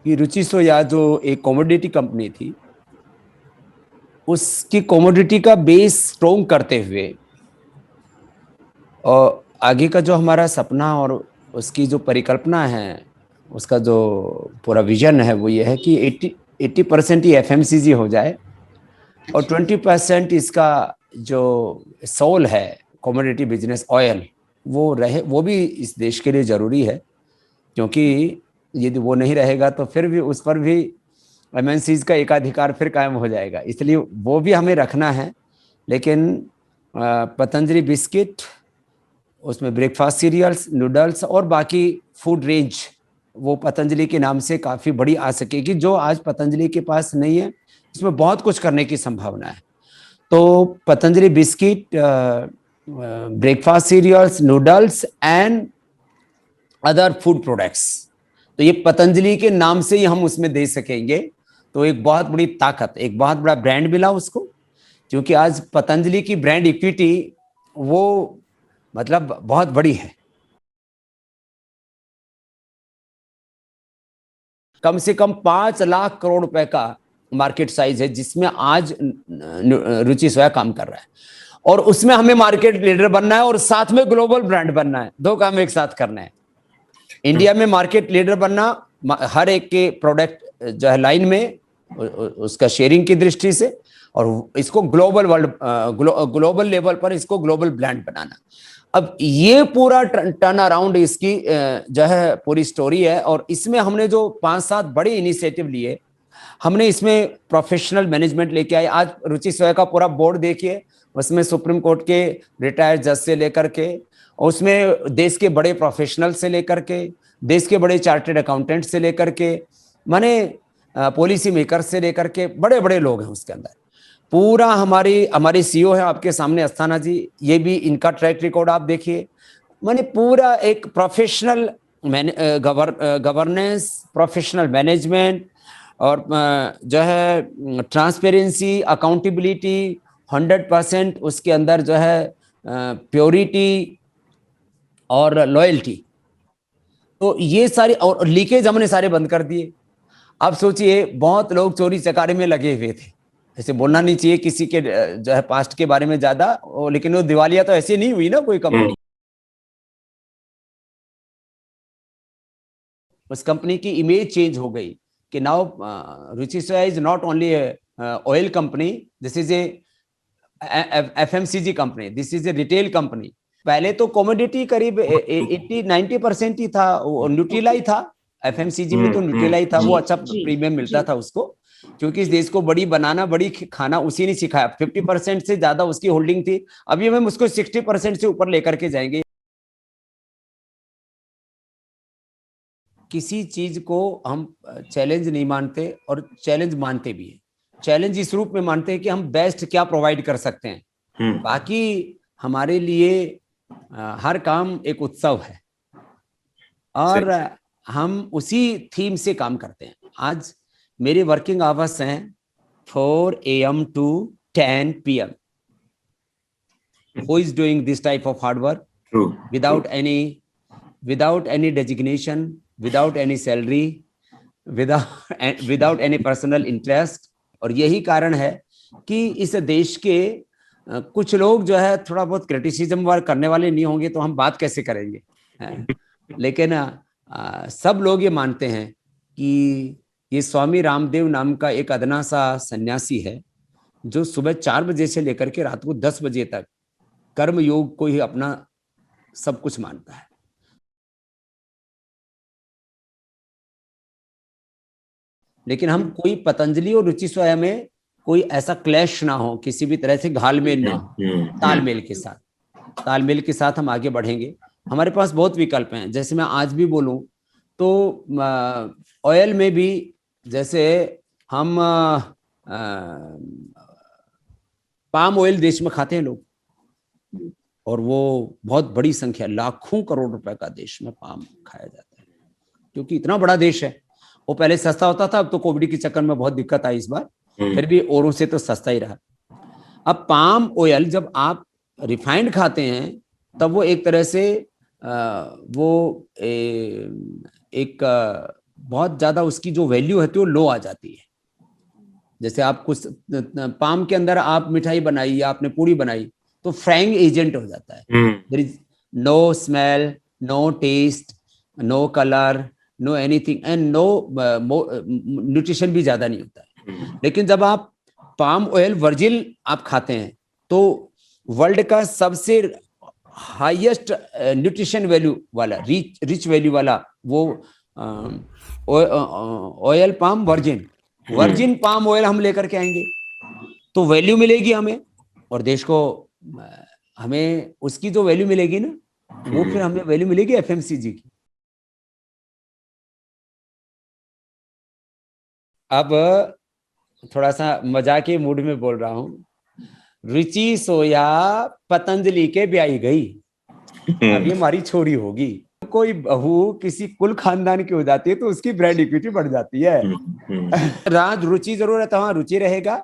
कि रुचि सोया जो एक कमोडिटी कंपनी थी, उसकी कमोडिटी का बेस स्ट्रोंग करते हुए और आगे का जो हमारा सपना और उसकी जो परिकल्पना है, उसका जो पूरा विजन है, वो ये है कि 80% ही एफएमसीजी हो जाए और 20% इसका जो सोल है, कमोडिटी बिजनेस ऑयल, वो रहे। वो भी इस देश के लिए जरूरी है, क्योंकि यदि वो नहीं रहेगा तो फिर भी उस पर भी एमएनसीज का एकाधिकार फिर कायम हो जाएगा, इसलिए वो भी हमें रखना है। लेकिन पतंजलि बिस्किट, उसमें ब्रेकफास्ट सीरियल्स, नूडल्स और बाकी फूड रेंज, वो पतंजलि के नाम से काफ़ी बड़ी आ सकेगी, जो आज पतंजलि के पास नहीं है। इसमें बहुत कुछ करने की संभावना है। तो Patanjali biscuit, breakfast cereals, noodles and other food products, तो ये पतंजलि के नाम से ही हम उसमें दे सकेंगे। तो एक बहुत बड़ी ताकत, एक बहुत बड़ा ब्रांड मिला उसको, क्योंकि आज पतंजलि की ब्रांड इक्विटी वो मतलब बहुत बड़ी है। कम से कम 5 लाख करोड़ रुपए का मार्केट साइज है, जिसमें आज रुचि सोया काम कर रहा है। और उसमें हमें मार्केट लीडर बनना है और साथ में ग्लोबल ब्रांड बनना है। दो काम एक साथ करना है। इंडिया में मार्केट लीडर बनना, हर एक के प्रोडक्ट जो है लाइन में उसका शेयरिंग की दृष्टि से, और इसको ग्लोबल लेवल पर इसको ग्लोबल ब्रांड बनाना। अब ये पूरा टर्न अराउंड इसकी जो है पूरी स्टोरी है। और इसमें हमने जो 5-7 बड़े इनिशिएटिव लिए, हमने इसमें प्रोफेशनल मैनेजमेंट लेके आए। आज रुचि सोया का पूरा बोर्ड देखिए, उसमें सुप्रीम कोर्ट के रिटायर्ड जज से लेकर के, उसमें देश के बड़े प्रोफेशनल से लेकर के, देश के बड़े चार्टर्ड अकाउंटेंट से लेकर के, माने पॉलिसी मेकर से लेकर के, बड़े बड़े लोग हैं उसके अंदर। पूरा हमारी सीईओ है आपके सामने अस्थाना जी, ये भी इनका ट्रैक रिकॉर्ड आप देखिए। माने पूरा एक प्रोफेशनल गवर्नेंस, प्रोफेशनल मैनेजमेंट, और जो है ट्रांसपेरेंसी, अकाउंटेबिलिटी, 100% उसके अंदर जो है प्योरिटी और लॉयल्टी। तो ये सारी, और लीकेज हमने सारे बंद कर दिए। आप सोचिए, बहुत लोग चोरी चकारी में लगे हुए थे। ऐसे बोलना नहीं चाहिए किसी के जो है पास्ट के बारे में ज्यादा, लेकिन वो दिवालिया तो ऐसे नहीं हुई ना कोई कंपनी। उस कंपनी की इमेज चेंज हो गई कि now Ruchi soya is not only oil company, this is a FMCG company, this is a retail company. पहले तो कमोडिटी करीब 80-90% ही था, न्यूट्रीला ही था। एफएमसीजी में तो न्यूट्रीला ही था, वो अच्छा प्रीमियम मिलता था उसको, क्योंकि इस देश को बड़ी बनाना, बड़ी खाना उसी ने सिखाया। 50% से ज्यादा उसकी होल्डिंग थी। अभी हम उसको 60% से ऊपर लेकर के जाएंगे। किसी चीज को हम चैलेंज नहीं मानते, और चैलेंज मानते भी हैं। चैलेंज इस रूप में मानते हैं कि हम बेस्ट क्या प्रोवाइड कर सकते हैं। बाकी हमारे लिए हर काम एक उत्सव है, और हम उसी थीम से काम करते हैं। आज मेरी वर्किंग आवर्स हैं 4 AM to 10 PM। Who is doing this type of hard work? True. Without any designation, without any salary, without any personal interest। और यही कारण है कि इस देश के कुछ लोग जो है थोड़ा बहुत क्रिटिसिज्म वर्क करने वाले नहीं होंगे तो हम बात कैसे करेंगे। लेकिन सब लोग ये मानते हैं कि ये स्वामी रामदेव नाम का एक अदना सा सन्यासी है, जो सुबह 4 बजे से लेकर के रात को 10 बजे तक कर्म योग को ही अपना सब कुछ मानता है। लेकिन हम कोई पतंजलि और रुचि सोया में कोई ऐसा क्लैश ना हो, किसी भी तरह से घालमेल ना हो। तालमेल के साथ हम आगे बढ़ेंगे। हमारे पास बहुत विकल्प हैं। जैसे मैं आज भी बोलूं तो ऑयल में भी, जैसे हम पाम ऑयल देश में खाते हैं लोग, और वो बहुत बड़ी संख्या, लाखों करोड़ रुपए का देश में पाम खाया जाता है, क्योंकि इतना बड़ा देश है। वो पहले सस्ता होता था, अब तो कोविड के चक्कर में बहुत दिक्कत आई इस बार, फिर भी औरों से तो सस्ता ही रहा। अब पाम ऑयल जब आप रिफाइंड खाते हैं, तब वो एक तरह से वो एक बहुत ज्यादा उसकी जो वैल्यू है वो लो आ जाती है। जैसे आप कुछ पाम के अंदर आप मिठाई बनाई या आपने पूरी बनाई तो फ्राइंग एजेंट हो जाता है। There is no smell, no taste, no colour, no anything and no nutrition भी ज्यादा नहीं होता है। लेकिन जब आप पाम ऑयल वर्जिन आप खाते हैं तो वर्ल्ड का सबसे हाईएस्ट न्यूट्रिशन वैल्यू वाला, रिच वैल्यू वाला वो oil palm virgin palm oil हम लेकर के आएंगे तो वैल्यू मिलेगी हमें, और देश को हमें उसकी जो वैल्यू मिलेगी ना, वो फिर हमें वैल्यू मिलेगी एफएमसीजी की। अब थोड़ा सा मजाक के मूड में बोल रहा हूं, रुचि सोया पतंजलि के ब्याही गई, अब ये हमारी छोरी होगी। कोई बहू किसी कुल खानदान की हो जाती है तो उसकी ब्रांड इक्विटी बढ़ जाती है। जहां रुचि जरूरत है वहां रुचि रहेगा,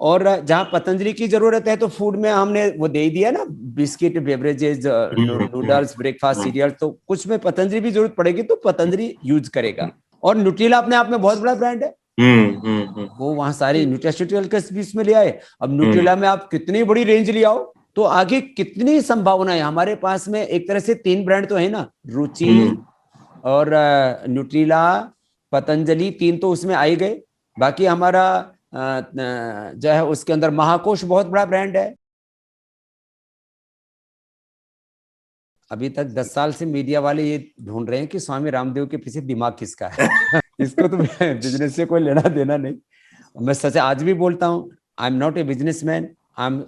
और जहां पतंजलि की जरूरत है तो फूड में हमने वो दे दिया ना, biscuit, beverages, noodles, breakfast, serial, तो कुछ में पतंजलि भी जरूरत पड़ेगी तो पतंजलि यूज करेगा। और न्यूट्रिला अपने आप में बहुत बड़ा ब्रांड है, वो वहां सारे न्यूट्रास्यूटिकल्स भी इसमें ले आए। अब न्यूट्रिला में आप कितनी बड़ी रेंज ले आओ तो आगे कितनी संभावना है हमारे पास में। एक तरह से 3 ब्रांड तो है ना, रुचि और न्यूट्रिला, पतंजलि, 3 तो उसमें आ गए। बाकी हमारा जो है उसके अंदर महाकोश बहुत बड़ा ब्रांड है। अभी तक 10 साल से मीडिया वाले ये ढूंढ रहे हैं कि स्वामी रामदेव के पीछे दिमाग किसका है। इसको तो बिजनेस से कोई लेना देना नहीं। मैं सच आज भी बोलता हूँ, I am not a businessman, I am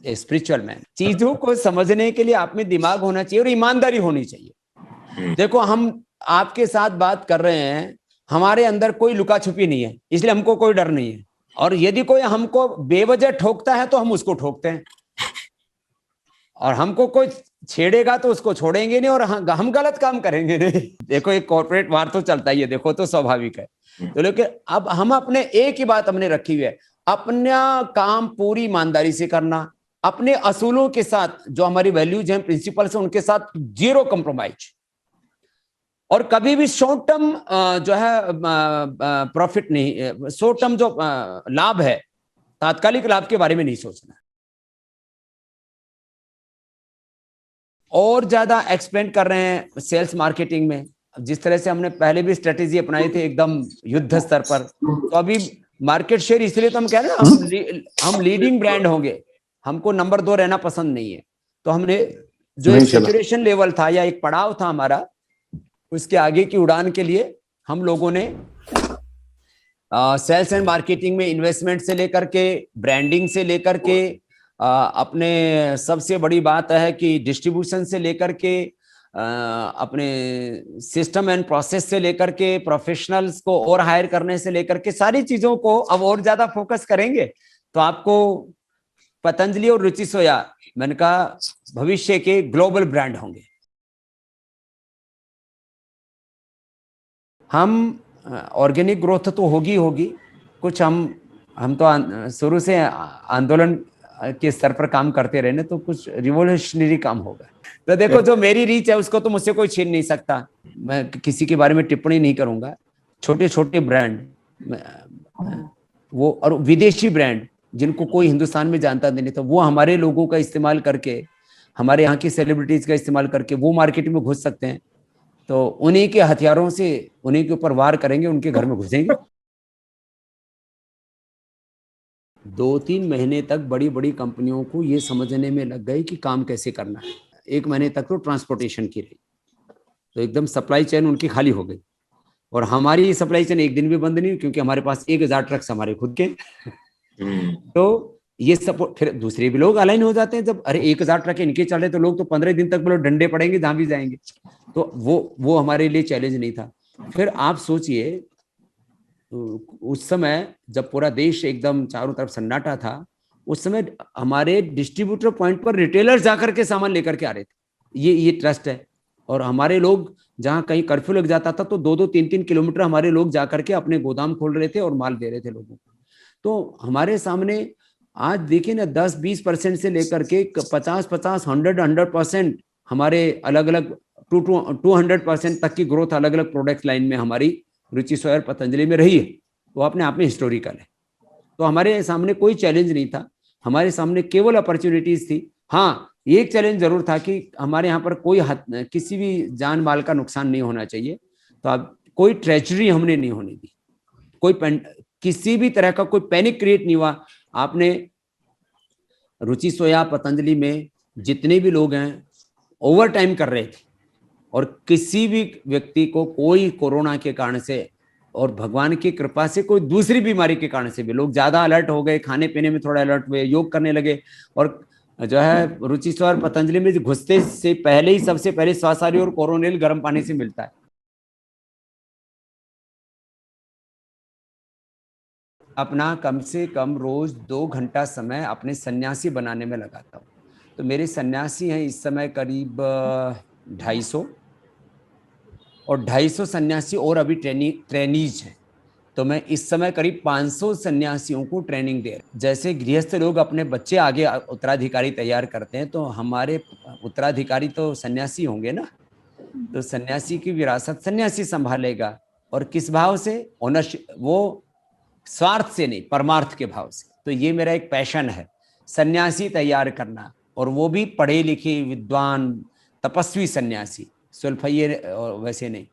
a spiritual man. चीजों को समझने के लिए आप में दिमाग होना चाहिए और ईमानदारी होनी चाहिए। देखो, हम आपके साथ बात कर रहे हैं, हमारे अंदर कोई लुका छुपी नहीं है, इसलिए हमको कोई डर नहीं है। और यदि कोई हमको बेवजह ठोकता है तो हम उसको ठोकते हैं, और हमको कोई छेड़ेगा तो उसको छोड़ेंगे नहीं, और हम गलत काम करेंगे नहीं। देखो, एक कॉर्पोरेट वार तो चलता ही है, देखो तो स्वाभाविक है। तो लेकिन अब हम अपने एक ही बात हमने रखी हुई है, अपना काम पूरी ईमानदारी से करना, अपने असूलों के साथ, जो हमारी वैल्यूज हैं, प्रिंसिपल्स हैं, उनके साथ जीरो कंप्रोमाइज। और कभी भी शॉर्ट टर्म जो है प्रॉफिट नहीं, शॉर्ट टर्म जो लाभ है, तात्कालिक लाभ के बारे में नहीं सोचना। और ज्यादा एक्सपेंड कर रहे हैं सेल्स मार्केटिंग में, जिस तरह से हमने पहले भी स्ट्रेटेजी अपनाई थी एकदम युद्ध स्तर पर। तो अभी मार्केट शेयर, इसलिए तो हम कह रहे हैं ना, हम लीडिंग ब्रांड होंगे, हमको नंबर 2 रहना पसंद नहीं है। तो हमने जो एक सैचुरेशन लेवल था या एक पड़ाव था हमारा, उसके आगे की उड़ान के लिए हम लोगों ने सेल्स एंड मार्केटिंग में इन्वेस्टमेंट से लेकर के, ब्रांडिंग से लेकर के, अपने सबसे बड़ी बात है कि डिस्ट्रीब्यूशन से लेकर के, अपने सिस्टम एंड प्रोसेस से लेकर के, प्रोफेशनल्स को और हायर करने से लेकर के, सारी चीजों को अब और ज्यादा फोकस करेंगे तो आपको पतंजलि और रुचि सोया, मैंने कहा, भविष्य के ग्लोबल ब्रांड होंगे। हम ऑर्गेनिक ग्रोथ तो होगी, कुछ हम तो शुरू से आंदोलन के स्तर पर काम करते रहे, तो कुछ रिवोल्यूशनरी काम होगा। तो देखो, जो मेरी रीच है उसको तो मुझसे कोई छीन नहीं सकता, मैं किसी के बारे में टिप्पणी नहीं करूंगा। छोटे छोटे ब्रांड वो, और विदेशी ब्रांड जिनको कोई हिंदुस्तान में जानता नहीं था, वो हमारे लोगों का इस्तेमाल करके, हमारे यहाँ की सेलिब्रिटीज का इस्तेमाल करके वो मार्केट में घुस सकते हैं। तो उन्हीं के हथियारों से उन्हीं के ऊपर वार करेंगे, उनके घर में घुसेंगे। 2-3 महीने तक बड़ी बड़ी कंपनियों को ये समझने में लग गए कि काम कैसे करना है। 1 महीने तक तो ट्रांसपोर्टेशन की रही, तो एकदम सप्लाई चेन उनकी खाली हो गई। और हमारी सप्लाई चेन एक दिन भी बंद नहीं हुई, क्योंकि हमारे पास 1000 ट्रक्स हमारे खुद के। तो ये सपोर्ट, फिर दूसरे भी लोग अलाइन हो जाते हैं। जब अरे 1000 ट्रक इनके चल रहे तो लोग तो 15 दिन तक बोलो डंडे पड़ेंगे जहां भी जाएंगे। तो वो हमारे लिए चैलेंज नहीं था। फिर आप सोचिए, उस समय जब पूरा देश एकदम चारों तरफ सन्नाटा था, उस समय हमारे डिस्ट्रीब्यूटर पॉइंट पर रिटेलर्स जाकर के सामान लेकर के आ रहे थे। ये ट्रस्ट है। और हमारे लोग जहां कहीं कर्फ्यू लग जाता था तो 2-2, 3-3 किलोमीटर हमारे लोग जाकर के अपने गोदाम खोल रहे थे और माल दे रहे थे लोगों को। तो हमारे सामने आज देखिए ना, 10-20% से लेकर के 50-50, 100% हमारे अलग अलग 200% तक की ग्रोथ अलग अलग प्रोडक्ट लाइन में हमारी रुचि सोया और पतंजलि में रही है, वो अपने आप में हिस्टोरिकल है। तो हमारे सामने कोई चैलेंज नहीं था, हमारे सामने केवल अपॉर्चुनिटीज थी। हाँ, एक चैलेंज जरूर था कि हमारे यहाँ पर किसी भी जान माल का नुकसान नहीं होना चाहिए। तो अब कोई ट्रेजरी हमने नहीं होने दी, किसी भी तरह का कोई पैनिक क्रिएट नहीं हुआ। आपने रुचि सोया पतंजलि में जितने भी लोग हैं ओवर टाइम कर रहे थे, और किसी भी व्यक्ति को कोई कोरोना के कारण से और भगवान की कृपा से कोई दूसरी बीमारी के कारण से भी लोग ज्यादा अलर्ट हो गए, खाने पीने में थोड़ा अलर्ट हुए, योग करने लगे। और जो है रुचि सोया और पतंजलि में घुसते से पहले ही सबसे पहले स्वासारी और कोरोनिल गर्म पानी से मिलता है। अपना कम से कम रोज 2 घंटा समय अपने सन्यासी बनाने में लगाता हूँ। तो मेरे सन्यासी हैं इस समय करीब 250, और 250 सन्यासी और अभी ट्रेनीज हैं। तो मैं इस समय करीब 500 सन्यासियों को ट्रेनिंग दे रहा हूँ। जैसे गृहस्थ लोग अपने बच्चे आगे उत्तराधिकारी तैयार करते हैं, तो हमारे उत्तराधिकारी तो सन्यासी होंगे ना। तो सन्यासी की विरासत सन्यासी संभालेगा, और किस भाव से? ओनरशिप, वो स्वार्थ से नहीं, परमार्थ के भाव से। तो ये मेरा एक पैशन है, सन्यासी तैयार करना, और वो भी पढ़े लिखे विद्वान तपस्वी सन्यासी, सुल्फिये वैसे नहीं।